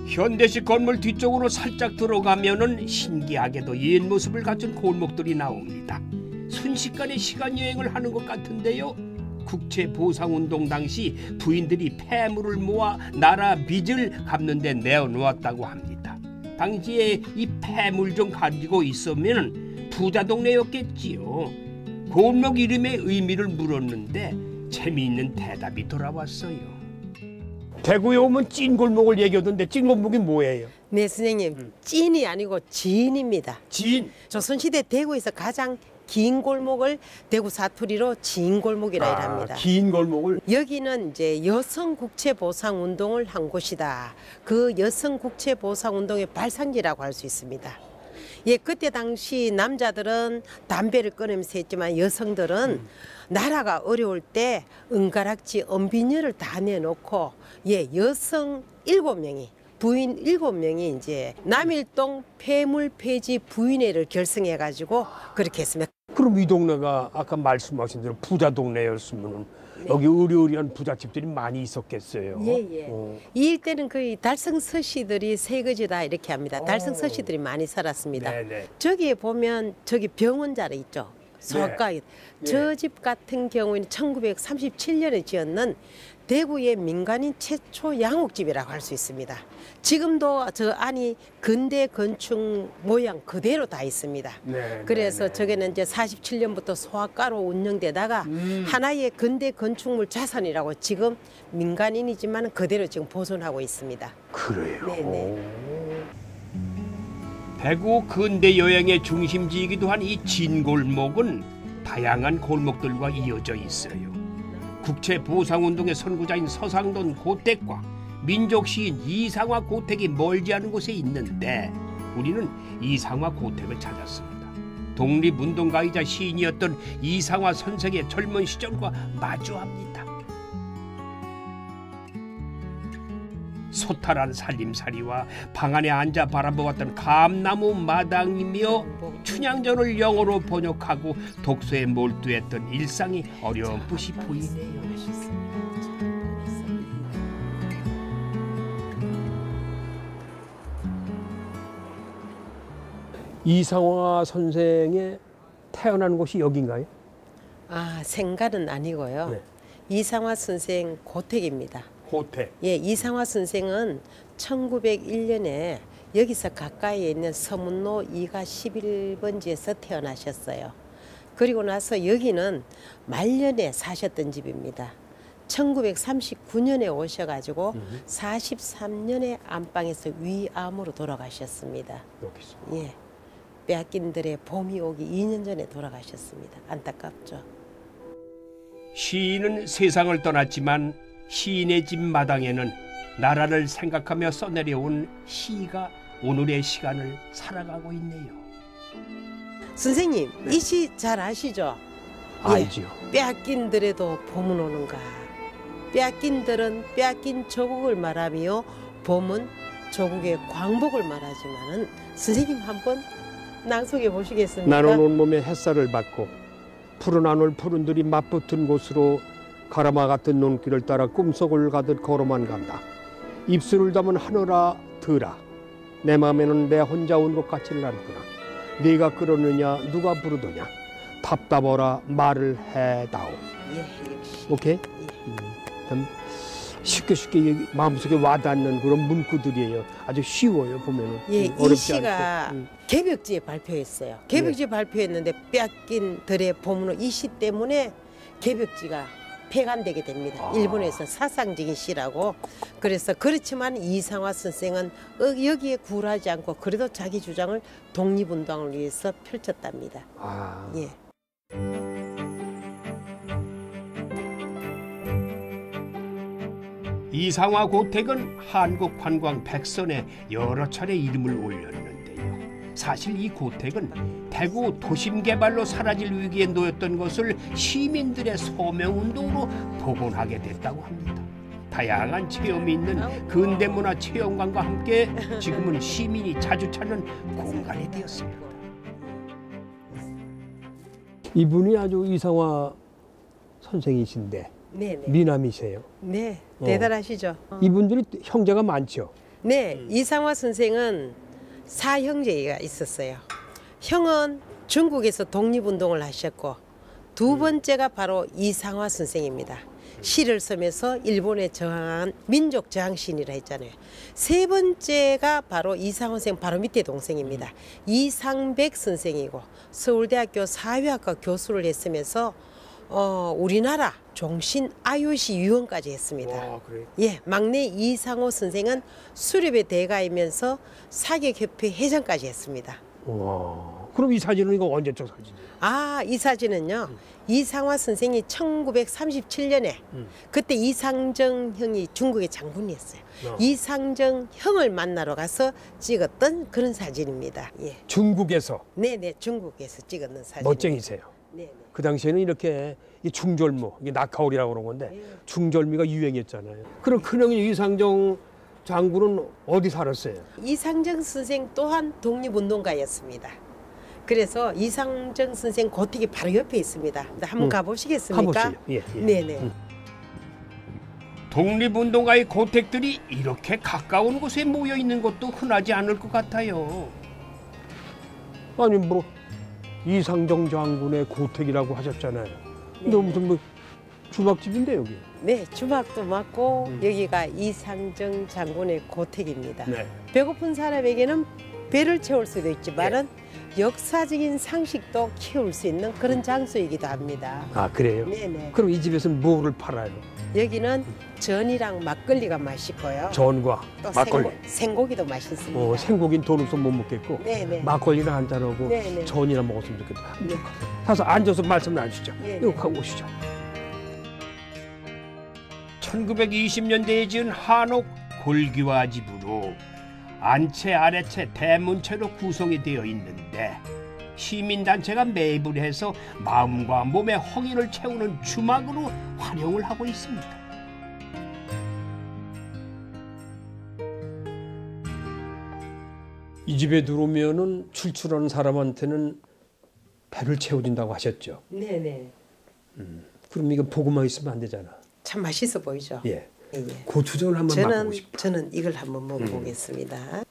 현대식 건물 뒤쪽으로 살짝 들어가면은 신기하게도 옛 모습을 갖춘 골목들이 나옵니다. 순식간에 시간 여행을 하는 것 같은데요. 국채 보상운동 당시 부인들이 폐물을 모아 나라 빚을 갚는 데 내어놓았다고 합니다. 당시에 이 폐물 좀 가지고 있으면 부자 동네였겠지요. 골목 이름의 의미를 물었는데 재미있는 대답이 돌아왔어요. 대구에 오면 찐골목을 얘기하던데 찐골목이 뭐예요? 네, 선생님. 찐이 아니고 진입니다. 진. 조선시대 대구에서 가장 긴 골목을 대구 사투리로 진골목이라 이랍니다. 긴 골목을. 여기는 이제 여성 국채 보상 운동을 한 곳이다. 그 여성 국채 보상 운동의 발상지라고 할 수 있습니다. 예, 그때 당시 남자들은 담배를 끊으면서 했지만 여성들은 나라가 어려울 때 은가락지, 은비녀를 다 내놓고 여성 7명이 부인 7명이 이제 남일동 폐물 폐지 부인회를 결성해 가지고 그렇게 했습니다. 그럼 이 동네가 아까 말씀하신 대로 부자 동네였으면 여기 의리의리한 부잣집들이 많이 있었겠어요. 이 일대는 거의 달성 서씨들이 세거지다 이렇게 합니다. 달성 서씨들이 많이 살았습니다. 저기에 보면 저기 병원자리 있죠. 소아과. 저 집 같은 경우에는 1937년에 지었는 대구의 민간인 최초 양옥집이라고 할 수 있습니다. 지금도 저 안이 근대 건축 모양 그대로 다 있습니다. 그래서 저게는 이제 47년부터 소아과로 운영되다가 하나의 근대 건축물 자산이라고 지금 민간인이지만 그대로 지금 보존하고 있습니다. 그래요? 대구 근대 여행의 중심지이기도 한 이 진골목은 다양한 골목들과 이어져 있어요. 국채 보상운동의 선구자인 서상돈 고택과 민족시인 이상화 고택이 멀지 않은 곳에 있는데 우리는 이상화 고택을 찾았습니다. 독립운동가이자 시인이었던 이상화 선생의 젊은 시절과 마주합니다. 소탈한 살림살이와 방 안에 앉아 바라보았던 감나무 마당이며 춘향전을 영어로 번역하고 독서에 몰두했던 일상이 어렴풋이 보이네요. 이상화 선생의 태어난 곳이 여긴가요? 아, 생가는 아니고요. 이상화 선생 고택입니다. 고택. 이상화 선생은 1901년에 여기서 가까이에 있는 서문로 2가 11번지에서 태어나셨어요. 그리고 나서 여기는 말년에 사셨던 집입니다. 1939년에 오셔가지고 43년에 안방에서 위암으로 돌아가셨습니다. 여기서. 빼앗긴들의 봄이 오기 2년 전에 돌아가셨습니다. 안타깝죠. 시인은 세상을 떠났지만 시인의 집 마당에는 나라를 생각하며 써내려온 시가 오늘의 시간을 살아가고 있네요. 선생님, 이 시 잘 아시죠? 알지요. 빼앗긴들에도 봄은 오는가. 빼앗긴들은 빼앗긴 조국을 말하며 봄은 조국의 광복을 말하지만은 선생님 한번 낭송해 보시겠습니까? 나는 온몸에 햇살을 받고 푸른 하늘 푸른들이 맞붙은 곳으로 가라마 같은 눈길을 따라 꿈속을 가듯 걸어만 간다. 입술을 담은 하늘아 들아. 내 마음에는 내 혼자 온 것 같지를 않구나. 네가 끌었느냐 누가 부르더냐. 답답하라 말을 해다오. 역시. 오케이? 참 쉽게 마음속에 와닿는 그런 문구들이에요. 아주 쉬워요 보면은. 이 어렵지 시가 않고. 개벽지에 발표했어요. 개벽지에 발표했는데 빼앗긴 들의 봄으로 이 시 때문에 개벽지가 폐간되게 됩니다. 일본에서 사상적인 시라고. 그래서 그렇지만 이상화 선생은 여기에 굴하지 않고 그래도 자기 주장을 독립운동을 위해서 펼쳤답니다. 이상화 고택은 한국관광 백선에 여러 차례 이름을 올렸는데요. 사실 이 고택은 대구 도심 개발로 사라질 위기에 놓였던 것을 시민들의 서명운동으로 복원하게 됐다고 합니다. 다양한 체험이 있는 근대문화 체험관과 함께 지금은 시민이 자주 찾는 공간이 되었습니다. 이분이 아주 이상화 선생이신데 네네. 미남이세요. 네, 대단하시죠. 이분들이 형제가 많죠. 네, 이상화 선생은 사형제가 있었어요. 형은 중국에서 독립운동을 하셨고 두 번째가 바로 이상화 선생입니다. 시를 쓰면서 일본에 저항한 민족 저항신이라 했잖아요. 세 번째가 바로 이상화 선생 바로 밑에 동생입니다. 이상백 선생이고 서울대학교 사회학과 교수를 했으면서 우리나라 종신 IOC 위원까지 했습니다. 와, 그래요? 예, 막내 이상호 선생은 수렵의 대가이면서 사격협회 회장까지 했습니다. 와, 그럼 이 사진은 이거 언제적 사진이에요? 아, 이 사진은요. 이상화 선생이 1937년에 그때 이상정 형이 중국의 장군이었어요. 이상정 형을 만나러 가서 찍었던 그런 사진입니다. 예. 중국에서. 네네, 중국에서 찍었는 사진. 멋쟁이세요. 네네. 그 당시에는 이렇게 이 중절모, 이게 낙하오리라고 그런 건데 중절미가 유행했잖아요. 그럼 큰형이 이상정 장군은 어디 살았어요? 이상정 선생 또한 독립운동가였습니다. 그래서 이상정 선생 고택이 바로 옆에 있습니다. 한번 가보시겠습니까? 가보시죠. 예, 예. 네네. 독립운동가의 고택들이 이렇게 가까운 곳에 모여 있는 것도 흔하지 않을 것 같아요. 아니 뭐 이상정 장군의 고택이라고 하셨잖아요. 근데 무슨 뭐 주막집인데 여기. 네, 주막도 맞고 여기가 이상정 장군의 고택입니다. 네. 배고픈 사람에게는 배를 채울 수도 있지만은 역사적인 상식도 키울 수 있는 그런 장소이기도 합니다. 아 그래요? 네네. 그럼 이 집에서는 뭐를 팔아요? 여기는 전이랑 막걸리가 맛있고요. 전과 또 막걸리. 생고기도 맛있습니다. 생고기는 돈 없어 못 먹겠고 네네. 막걸리나 한잔하고 네네. 전이나 먹었으면 좋겠다. 네. 가서 앉아서 말씀 나누시죠. 네네. 이거 가고 오시죠. 1920년대에 지은 한옥 골기와 집으로 안채 아래채 대문채로 구성이 되어 있는데 시민단체가 매입을 해서 마음과 몸의 허기를 채우는 주막으로 활용을 하고 있습니다. 이 집에 들어오면은 출출하는 사람한테는 배를 채워준다고 하셨죠. 네네. 그럼 이거 보고만 있으면 안 되잖아. 참 맛있어 보이죠? 예. 예. 고추전을 한번 맛보고 싶다. 저는 이걸 한번 먹어보겠습니다.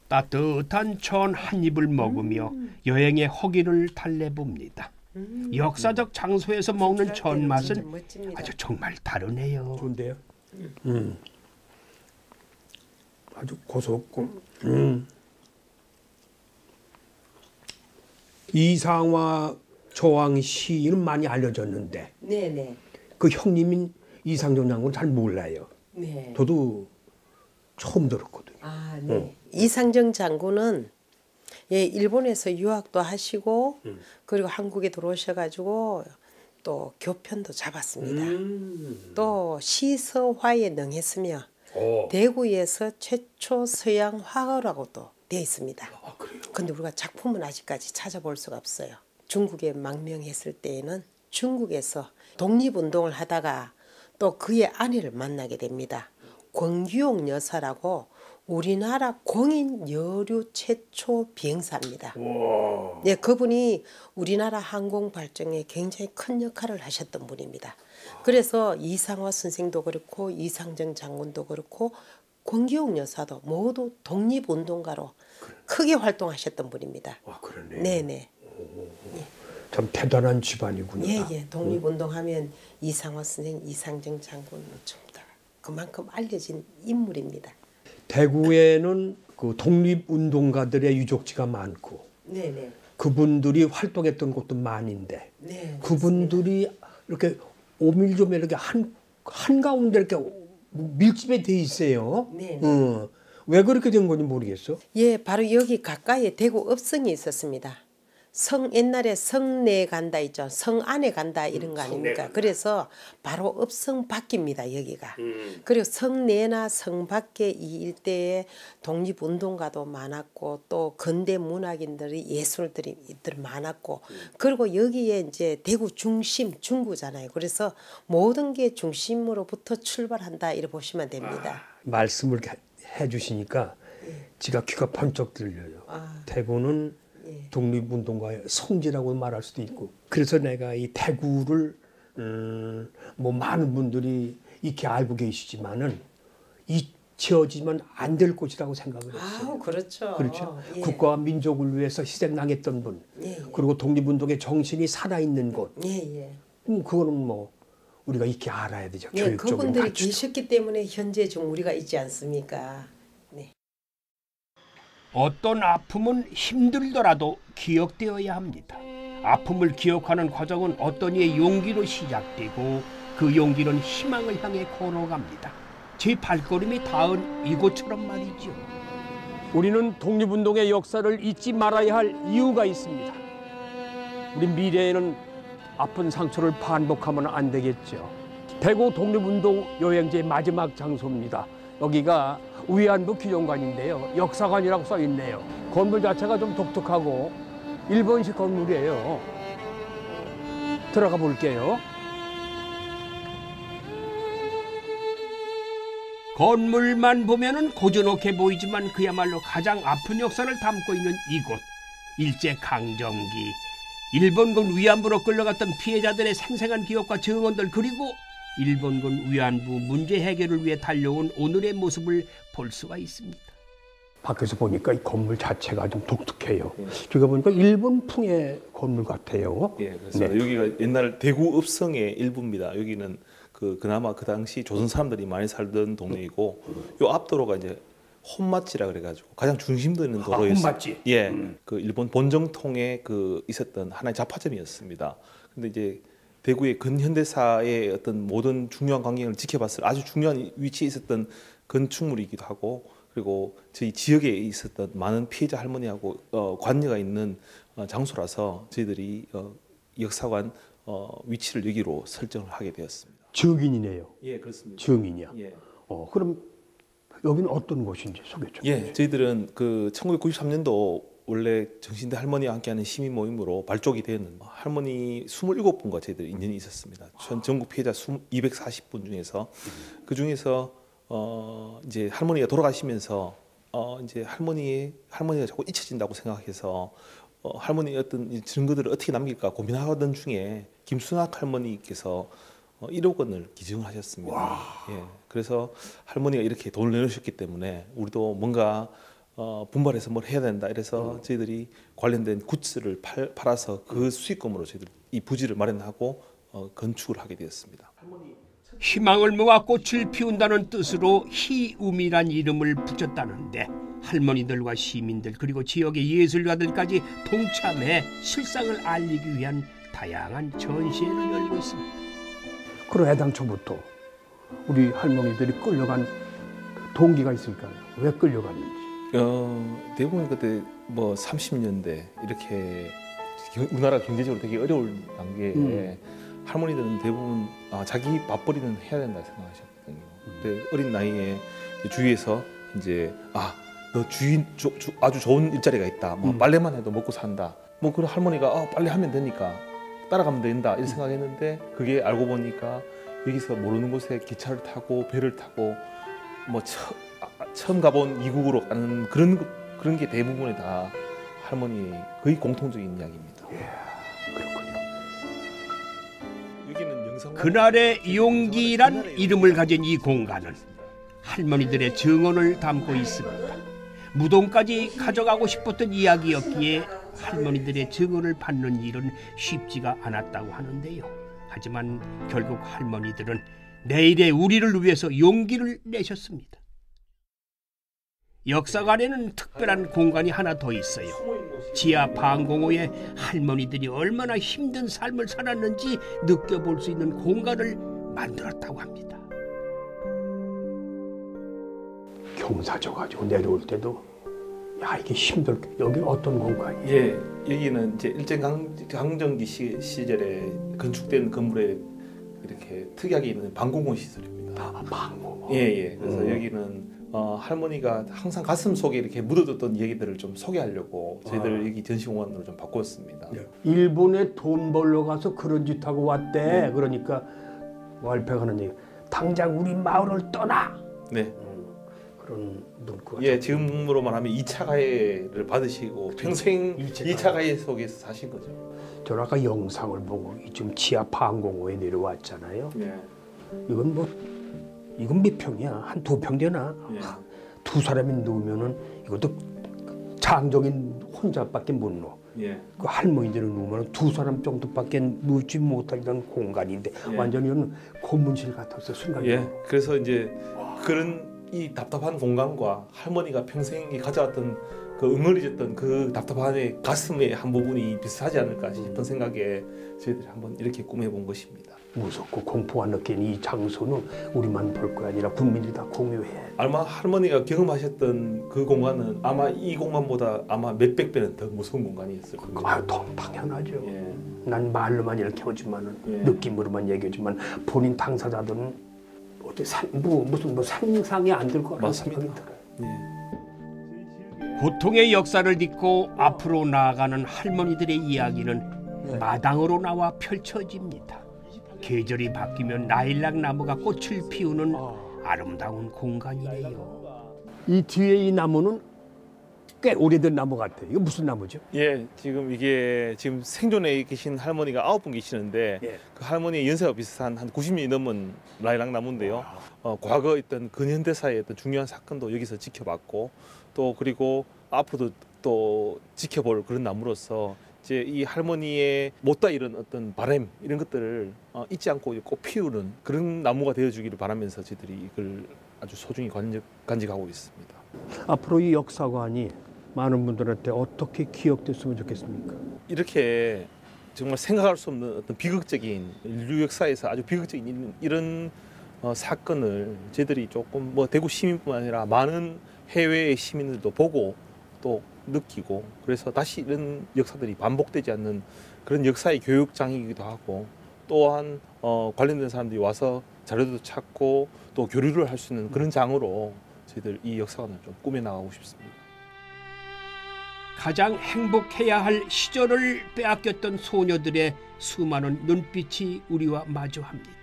따뜻한 전 한 입을 먹으며 여행의 허기를 달래봅니다. 역사적 장소에서 먹는 전 맛은 멋집니다. 아주 정말 다르네요. 좋은데요? 아주 고소했고. 이상화 조항 시인은 많이 알려졌는데 네네. 그 형님인 이상정 장군은 잘 몰라요. 네. 저도 처음 들었거든요. 아, 네. 이상정 장군은 예, 일본에서 유학도 하시고 그리고 한국에 들어오셔가지고 또 교편도 잡았습니다. 또 시서화에 능했으며 대구에서 최초 서양 화가라고도 되어 있습니다. 아, 그래요? 근데 우리가 작품은 아직까지 찾아볼 수가 없어요. 중국에 망명했을 때에는 중국에서 독립운동을 하다가 또 그의 아내를 만나게 됩니다. 권규용 여사라고 우리나라 공인 여류 최초 비행사입니다. 네, 그분이 우리나라 항공 발전에 굉장히 큰 역할을 하셨던 분입니다. 그래서 이상화 선생도 그렇고 이상정 장군도 그렇고 권규용 여사도 모두 독립운동가로 크게 활동하셨던 분입니다. 아, 그러네. 네네. 참 대단한 집안이군요. 예예. 독립운동하면 이상화 선생, 이상정 장군 전부 다 그만큼 알려진 인물입니다. 대구에는 그 독립운동가들의 유적지가 많고 네네. 그분들이 활동했던 곳도 많은데 네. 그분들이 이렇게 오밀조밀 이렇게 한 가운데 이렇게 밀집에 돼 있어요. 네. 왜 그렇게 된 건지 모르겠어. 예, 바로 여기 가까이에 대구 읍성이 있었습니다. 옛날에 성내 간다 있죠. 성 안에 간다 이런 거 아닙니까? 그래서 바로 읍성 밖입니다. 여기가. 그리고 성내나 성 밖에 이 일대에 독립운동가도 많았고 또 근대 문학인들이 예술들이 많았고 그리고 여기에 이제 대구 중심 중구잖아요. 그래서 모든 게 중심으로부터 출발한다 이렇게 보시면 됩니다. 말씀을 해주시니까 제가 귀가 번쩍 들려요. 대구는 독립운동가의 성지라고 말할 수도 있고 그래서 내가 이 대구를 뭐 많은 분들이 이렇게 알고 계시지만은 잊혀지면 안 될 곳이라고 생각을 했어요. 그렇죠. 그렇죠. 예. 국가와 민족을 위해서 희생당했던 분, 예. 그리고 독립운동의 정신이 살아있는 곳. 예. 그거는 뭐 우리가 이렇게 알아야 되죠. 예, 교육적으로 그분들이 가르쳐도. 계셨기 때문에 현재 중 우리가 있지 않습니까? 네. 어떤 아픔은 힘들더라도 기억되어야 합니다. 아픔을 기억하는 과정은 어떤 이의 용기로 시작되고 그 용기는 희망을 향해 걸어갑니다. 제 발걸음이 닿은 이곳처럼 말이죠. 우리는 독립운동의 역사를 잊지 말아야 할 이유가 있습니다. 우리 미래에는 아픈 상처를 반복하면 안 되겠죠. 대구 독립운동 여행지의 마지막 장소입니다. 여기가 위안부 기념관인데요. 역사관이라고 써 있네요. 건물 자체가 좀 독특하고 일본식 건물이에요. 들어가 볼게요. 건물만 보면은 고즈넉해 보이지만 그야말로 가장 아픈 역사를 담고 있는 이곳. 일제강점기, 일본군 위안부로 끌려갔던 피해자들의 생생한 기억과 증언들 그리고 일본군 위안부 문제 해결을 위해 달려온 오늘의 모습을 볼 수가 있습니다. 밖에서 보니까 이 건물 자체가 좀 독특해요. 제가 보니까 일본풍의 건물 같아요. 예, 그렇습니다. 네. 여기가 옛날 대구 읍성의 일부입니다. 여기는 그나마 그 당시 조선 사람들이 많이 살던 동네이고 요 앞도로가 이제 혼맛지라 그래가지고 가장 중심도 있는 도로였어요. 혼맛지. 예, 그 일본 본정통에 있었던 하나의 잡화점이었습니다. 근데 이제 대구의 근현대사의 어떤 모든 중요한 광경을 지켜봤을 아주 중요한 위치에 있었던 건축물이기도 하고 그리고 저희 지역에 있었던 많은 피해자 할머니하고 관여가 있는 장소라서 저희들이 역사관 위치를 여기로 설정을 하게 되었습니다. 증인이네요. 예, 그렇습니다. 증인이야. 예. 그럼 여기는 어떤 곳인지 소개 좀. 예, 저희들은 1993년도 원래 정신대 할머니와 함께하는 시민 모임으로 발족이 되었는데 할머니 27분과 저희들이 인연이 있었습니다. 전국 피해자 240분 중에서 그 중에서 이제 할머니가 돌아가시면서 이제 할머니가 자꾸 잊혀진다고 생각해서 할머니의 어떤 증거들을 어떻게 남길까 고민하던 중에 김순학 할머니께서 1억 원을 기증을 하셨습니다. 예, 그래서 할머니가 이렇게 돈을 내놓으셨기 때문에 우리도 뭔가 분발해서 뭘 해야 된다. 이래서 저희들이 관련된 굿즈를 팔아서 그 수익금으로 저희들이 이 부지를 마련하고 건축을 하게 되었습니다. 희망을 모아 꽃을 피운다는 뜻으로 희움이란 이름을 붙였다는데 할머니들과 시민들 그리고 지역의 예술가들까지 동참해 실상을 알리기 위한 다양한 전시회를 열고 있습니다. 그럼 애당초부터 우리 할머니들이 끌려간 동기가 있을까요? 왜 끌려갔는지. 대부분 그때 뭐 30년대 이렇게 우리나라 경제적으로 되게 어려울 단계에 할머니들은 대부분 자기 밥벌이는 해야 된다 생각하셨거든요. 근데 어린 나이에 주위에서 이제 너 주인 아주 좋은 일자리가 있다. 뭐 빨래만 해도 먹고 산다. 뭐 그런 할머니가 빨래 하면 되니까 따라가면 된다 이런 생각했는데 그게 알고 보니까 여기서 모르는 곳에 기차를 타고 배를 타고 뭐 처음 가본 이국으로 가는 그런 게 대부분이 다 할머니 거의 공통적인 이야기입니다. 그렇군요. 여기는 영상 그날의 용기란 이름을 가진 이 공간은 할머니들의 증언을 담고 있습니다. 무덤까지 가져가고 싶었던 이야기였기에 할머니들의 증언을 받는 일은 쉽지가 않았다고 하는데요. 하지만 결국 할머니들은 내일의 우리를 위해서 용기를 내셨습니다. 역사관에는 특별한 공간이 하나 더 있어요. 지하 방공호에 할머니들이 얼마나 힘든 삶을 살았는지 느껴볼 수 있는 공간을 만들었다고 합니다. 경사 져가지고 내려올 때도 야, 이게 힘들게. 여기 어떤 공간이에요? 예, 여기는 이제 일제강점기 시절에 건축된 건물에 이렇게 특이하게 있는 방공호 시설입니다. 아, 방공호. 예. 그래서 여기는 할머니가 항상 가슴 속에 이렇게 묻어뒀던 얘기들을 좀 소개하려고 저희들 여기 전시공간으로 좀 바꿨습니다. 일본에 돈 벌러 가서 그런 짓 하고 왔대. 네. 그러니까 왈패가 하는 얘기. 당장 우리 마을을 떠나. 네. 그런 문구가. 예, 지금으로 말하면 2차 가해를 받으시고 평생 2차 가해 속에서 사신 거죠. 저 아까 영상을 보고 지금 지하 방공호에 내려왔잖아요. 예. 이건 몇 평이야? 한 2평 되나? 예. 두 사람이 누우면은 이것도 장정인 혼자밖에 못 누워. 예. 그 할머니들은 누우면 두 사람 정도밖에 누우지 못하던 공간인데 예. 완전히 고문실 같았어 순간. 예. 그래서 이제 그런 이 답답한 공간과 할머니가 평생이 가져왔던 그 응어리졌던 그 답답함의 가슴의 한 부분이 비슷하지 않을까 싶은 생각에 저희들이 한번 이렇게 꾸며본 것입니다. 무섭고 공포가 느낀 이 장소는 우리만 볼 거 아니라 국민들이 다 공유해. 아마 할머니가 경험하셨던 그 공간은 아마 이 공간보다 아마 몇백 배는 더 무서운 공간이었을 겁니다. 아유, 더 당연하죠. 예. 난 말로만 이렇게 하지만은 느낌으로만 얘기하지만 본인 당사자들은 어때 무슨 상상이 안 될 거라는 생각이 들어요. 고통의 역사를 딛고 앞으로 나아가는 할머니들의 이야기는 마당으로 나와 펼쳐집니다. 계절이 바뀌면 라일락 나무가 꽃을 피우는 아름다운 공간이네요. 이 뒤에 이 나무는 꽤 오래된 나무 같아요. 이거 무슨 나무죠? 예, 지금 이게 지금 생존해 계신 할머니가 9분 계시는데 그 할머니의 연세가 비슷한 한 90년이 넘은 라일락 나무인데요. 과거 있던 근현대사의 어떤 중요한 사건도 여기서 지켜봤고 또 그리고 앞으로도 또 지켜볼 그런 나무로서 이제 이 할머니의 못다 이런 어떤 바람 이런 것들을 잊지 않고 꼭 피우는 그런 나무가 되어주기를 바라면서 저희들이 이걸 아주 소중히 간직하고 있습니다. 앞으로 이 역사관이 많은 분들한테 어떻게 기억됐으면 좋겠습니까? 이렇게 정말 생각할 수 없는 어떤 비극적인 인류 역사에서 아주 비극적인 이런 사건을 저희들이 조금 뭐 대구 시민뿐만 아니라 많은 해외의 시민들도 보고 또 느끼고 그래서 다시 이런 역사들이 반복되지 않는 그런 역사의 교육장이기도 하고 또한 관련된 사람들이 와서 자료도 찾고 또 교류를 할 수 있는 그런 장으로 저희들 이 역사관을 좀 꾸며나가고 싶습니다. 가장 행복해야 할 시절을 빼앗겼던 소녀들의 수많은 눈빛이 우리와 마주합니다.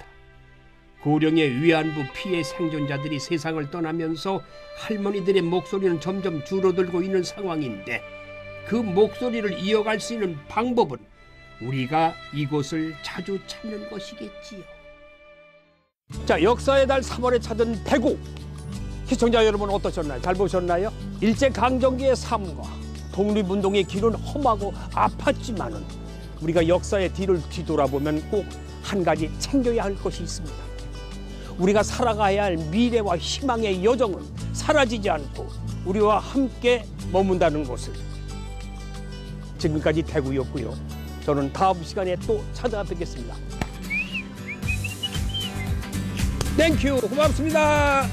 고령의 위안부 피해 생존자들이 세상을 떠나면서 할머니들의 목소리는 점점 줄어들고 있는 상황인데 그 목소리를 이어갈 수 있는 방법은 우리가 이곳을 자주 찾는 것이겠지요. 자, 역사의 달 3월에 찾은 대구. 시청자 여러분 어떠셨나요? 잘 보셨나요? 일제강점기의 삶과 독립운동의 길은 험하고 아팠지만은 우리가 역사의 뒤를 뒤돌아보면 꼭 한 가지 챙겨야 할 것이 있습니다. 우리가 살아가야 할 미래와 희망의 여정은 사라지지 않고 우리와 함께 머문다는 것을. 지금까지 대구였고요. 저는 다음 시간에 또 찾아뵙겠습니다. 땡큐, 고맙습니다.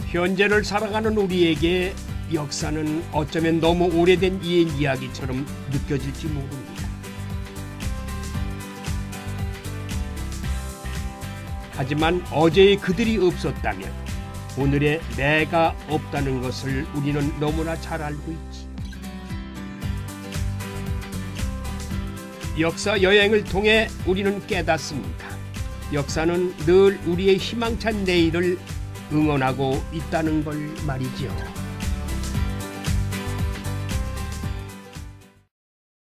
현재를 살아가는 우리에게 역사는 어쩌면 너무 오래된 옛 이야기처럼 느껴질지 모릅니다. 하지만 어제의 그들이 없었다면 오늘의 내가 없다는 것을 우리는 너무나 잘 알고 있지요. 역사 여행을 통해 우리는 깨닫습니다. 역사는 늘 우리의 희망찬 내일을 응원하고 있다는 걸 말이죠.